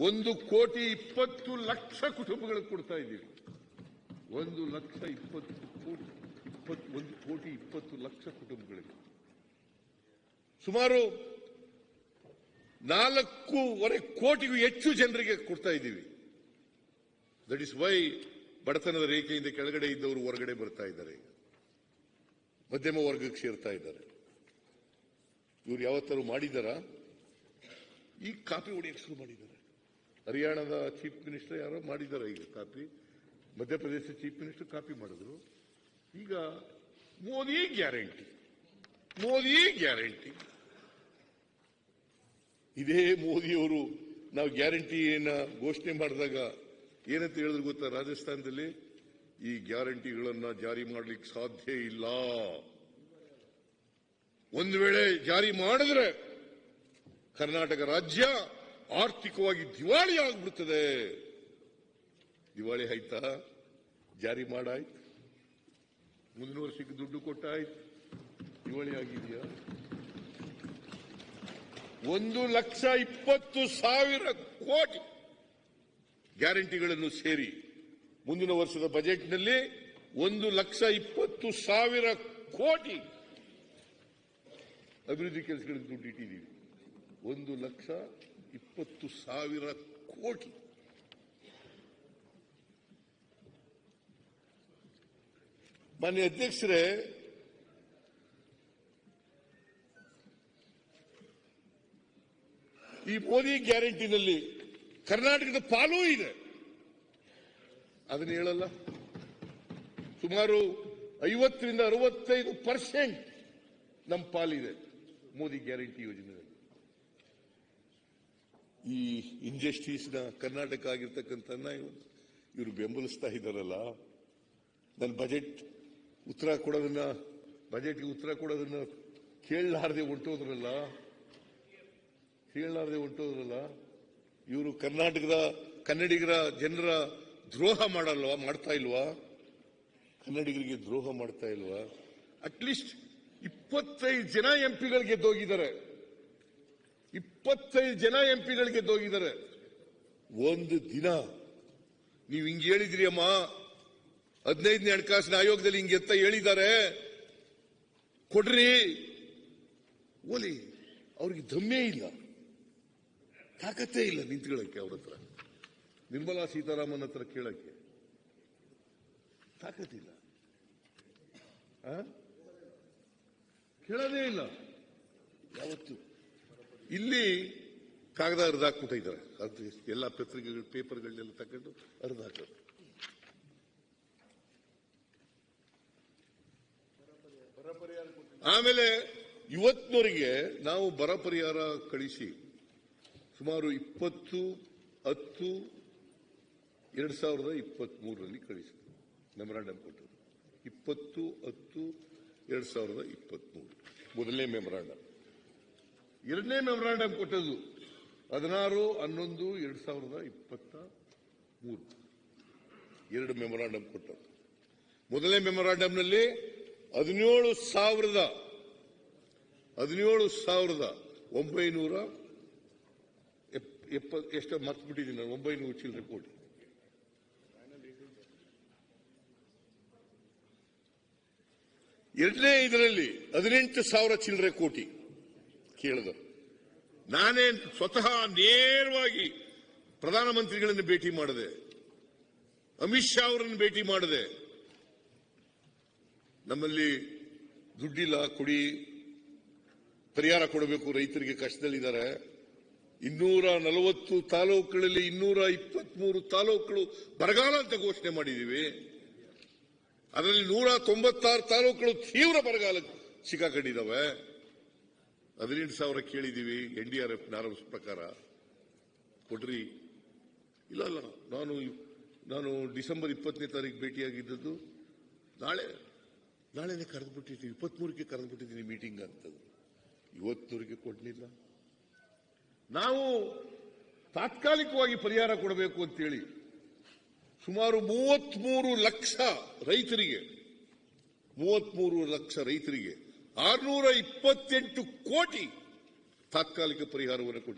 1,20,00,000 ಕುಟುಂಬಗಳಿಗೆ ಕೊಡ್ತಾ ಇದ್ದೀವಿ. 1,20,00,000 ಕುಟುಂಬಗಳಿಗೆ ಸುಮಾರು 4.25 ಕೋಟಿಗೂ ಹೆಚ್ಚು ಜನರಿಗೆ ಕೊಡ್ತಾ ಇದ್ದೀವಿ. ದಟ್ ಇಸ್ ವೈ ಬಡತನದ ರೇಖೆಯಿಂದ ಕೆಳಗಡೆ ಇದ್ದವರು ಹೊರಗಡೆ ಬರ್ತಾ ಇದ್ದಾರೆ, ಮಧ್ಯಮ ವರ್ಗಕ್ಕೆ ಸೇರ್ತಾ ಇದ್ದಾರೆ. ಇವ್ರು ಯಾವತ್ತಾರು ಮಾಡಿದಾರ? ಈಗ ಕಾಪಿ ಹೊಡೆಯಕ್ಕೆ ಶುರು ಮಾಡಿದ್ದಾರೆ. ಹರಿಯಾಣದ ಚೀಫ್ ಮಿನಿಸ್ಟರ್ ಯಾರೋ ಮಾಡಿದ್ದಾರೆ ಈಗ copy, Madhya Pradesh chief minister copy ಮಾಡಿದ್ರು. ಈಗ ಮೋದಿ ಗ್ಯಾರಂಟಿ, ಮೋದಿ ಗ್ಯಾರಂಟಿ. ಇದೇ ಮೋದಿಯವರು ನಾವು ಗ್ಯಾರಂಟಿಯನ್ನ ಘೋಷಣೆ ಮಾಡಿದಾಗ ಏನಂತ ಹೇಳಿದ್ರು ಗೊತ್ತಾ? ರಾಜಸ್ಥಾನದಲ್ಲಿ ಈ ಗ್ಯಾರಂಟಿಗಳನ್ನ ಜಾರಿ ಮಾಡಲಿಕ್ಕೆ ಸಾಧ್ಯ ಇಲ್ಲ, ಒಂದು ವೇಳೆ ಜಾರಿ ಮಾಡಿದ್ರೆ ಕರ್ನಾಟಕ ರಾಜ್ಯ ಆರ್ಥಿಕವಾಗಿ ದಿವಾಳಿ ಆಗ್ಬಿಡ್ತದೆ. ದಿವಾಳಿ ಆಯ್ತಾ? ಜಾರಿ ಮಾಡಾಯ್ತು, ಮುಂದಿನ ವರ್ಷಕ್ಕೆ ದುಡ್ಡು ಕೊಟ್ಟಾಯ್ತು, ದಿವಾಳಿ ಆಗಿದೆಯಾ? 1,20,000 ಕೋಟಿ ಗ್ಯಾರಂಟಿಗಳನ್ನು ಸೇರಿ ಮುಂದಿನ ವರ್ಷದ ಬಜೆಟ್ನಲ್ಲಿ 1,20,000 ಕೋಟಿ ಅಭಿವೃದ್ಧಿ ಕೆಲಸಗಳಿಗೆ ದುಡ್ಡು ಇಟ್ಟಿದ್ದೀವಿ. 1,20,000 ಕೋಟಿ. ಮಾನ್ಯ ಅಧ್ಯಕ್ಷರೇ, ಈ ಮೋದಿ ಗ್ಯಾರಂಟಿನಲ್ಲಿ ಕರ್ನಾಟಕದ ಪಾಲೂ ಇದೆ, ಅದನ್ನು ಹೇಳಲ್ಲ. ಸುಮಾರು 50ರಿಂದ 65% ನಮ್ಮ ಪಾಲಿದೆ ಮೋದಿ ಗ್ಯಾರಂಟಿ ಯೋಜನೆಯಲ್ಲಿ. ಈ ಇಂಜಸ್ಟಿಸ್ನ ಕರ್ನಾಟಕ ಆಗಿರ್ತಕ್ಕಂಥ ಇವರು ಬೆಂಬಲಿಸ್ತಾ ಇದ್ದಾರಲ್ಲ, ನನ್ನ ಬಜೆಟ್ಗೆ ಉತ್ತರ ಕೊಡೋದನ್ನ ಕೇಳಲಾರದೆ ಹೊಂಟೋದ್ರಲ್ಲ, ಇವರು ಕರ್ನಾಟಕದ ಕನ್ನಡಿಗರ ಜನರ ದ್ರೋಹ ಮಾಡ್ತಾ ಇಲ್ವಾ? ಕನ್ನಡಿಗರಿಗೆ ದ್ರೋಹ ಮಾಡ್ತಾ ಇಲ್ವಾ? ಅಟ್ಲೀಸ್ಟ್ 25 ಜನ ಎಂಪಿಗಳು ಗೆದ್ದೋಗಿದ್ದಾರೆ. 25 ಜನ ಎಂಪಿಗಳು ಗೆದ್ದೋಗಿದ್ದಾರೆ. ಒಂದು ದಿನ ನೀವು ಹಿಂಗೆ ಹೇಳಿದ್ರಿ ಅಮ್ಮ, 15ನೇ ಹಣಕಾಸಿನ ಆಯೋಗದಲ್ಲಿ ಹಿಂಗೆ ಅಂತ ಹೇಳಿದ್ದಾರೆ, ಕೊಡ್ರಿ ಓಲಿ. ಅವ್ರಿಗೆ ದಮ್ಮೇ ಇಲ್ಲ, ತಾಕತ್ತೇ ಇಲ್ಲ ನಿಂತ್ಕೊಳ್ಳಕ್ಕೆ. ಅವ್ರ ಹತ್ರ ನಿರ್ಮಲಾ ಸೀತಾರಾಮನ್ ಹತ್ರ ಕೇಳಕ್ಕೆ ತಾಕತ್ತಿಲ್ಲ, ಕೇಳೋದೇ ಇಲ್ಲ ಯಾವತ್ತು. ಇಲ್ಲಿ ಕಾಗದ ಹರಿದಾಕ್ಬಿಟ್ಟಿದ್ದಾರೆ, ಎಲ್ಲ ಪತ್ರಿಕೆಗಳು ಪೇಪರ್ಗಳನ್ನೆಲ್ಲ ತಗೊಂಡು ಹರಿದಾಕೋದು. ಆಮೇಲೆ ಇವತ್ತಿನವರೆಗೆ ನಾವು ಬರ ಪರಿಹಾರ ಕಳಿಸಿ ಸುಮಾರು 20/10/2023 ಕಳಿಸಿದ್ವಿ. ಮೆಮೊರಾಂಡಮ್ ಕೊಟ್ಟರು 20/10/2023 ಮೊದಲನೇ ಮೆಮೊರಾಂಡಮ್. ಎರಡನೇ ಮೆಮೊರಾಂಡಮ್ ಕೊಟ್ಟದ್ದು 16/11/2023. 2 ಮೆಮೊರಾಂಡಮ್ ಕೊಟ್ಟದ್ದು. ಮೊದಲನೇ ಮೆಮೊರಾಂಡಮ್ನಲ್ಲಿ 17,970 ಎಷ್ಟು ಮರ್ತ್ಬಿಟ್ಟಿದ್ದೀನಿ ನಾನು, 900 ಚಿಲ್ಲರೆ ಕೋಟಿ. ಎರಡನೇ ಇದರಲ್ಲಿ 18,000 ಚಿಲ್ಲರೆ ಕೋಟಿ ಕೇಳಿದರು. ನಾನೇ ಸ್ವತಃ ನೇರವಾಗಿ ಪ್ರಧಾನಮಂತ್ರಿಗಳನ್ನು ಭೇಟಿ ಮಾಡಿದೆ, ಅಮಿತ್ ಶಾ ಅವರನ್ನು ಭೇಟಿ ಮಾಡಿದೆ. ನಮ್ಮಲ್ಲಿ ದುಡ್ಡಿಲ್ಲ, ಕೊಡಿ, ಪರಿಹಾರ ಕೊಡಬೇಕು, ರೈತರಿಗೆ ಕಷ್ಟದಲ್ಲಿದ್ದಾರೆ. 240 ತಾಲೂಕುಗಳಲ್ಲಿ 223 ತಾಲೂಕುಗಳು ಬರಗಾಲ ಅಂತ ಘೋಷಣೆ ಮಾಡಿದ್ದೀವಿ. ಅದರಲ್ಲಿ 196 ತಾಲೂಕುಗಳು ತೀವ್ರ ಬರಗಾಲಕ್ಕೆ ಸಿಕ್ಕಾಕೊಂಡಿದ್ದಾವೆ. 18,000 ಕೇಳಿದ್ದೀವಿ NDRF ಪ್ರಕಾರ, ಕೊಡ್ರಿ. ಇಲ್ಲ, ನಾನು ಡಿಸೆಂಬರ್ 20ನೇ ತಾರೀಕು ಭೇಟಿಯಾಗಿದ್ದದ್ದು. ನಾಳೆನೇ ಕರೆದುಬಿಟ್ಟಿದ್ದೀನಿ, 23ಕ್ಕೆ ಕರೆದುಬಿಟ್ಟಿದ್ದೀನಿ ಮೀಟಿಂಗ್ ಅಂತದ್ದು. ಇವತ್ತಿನವರೆಗೆ ಕೊಡಲಿಲ್ಲ. ನಾವು ತಾತ್ಕಾಲಿಕವಾಗಿ ಪರಿಹಾರ ಕೊಡಬೇಕು ಅಂತೇಳಿ ಸುಮಾರು 33 ಲಕ್ಷ ರೈತರಿಗೆ 628 ಕೋಟಿ ತಾತ್ಕಾಲಿಕ ಪರಿಹಾರವನ್ನು ಕೊಟ್ಟಿದ್ದೀವಿ.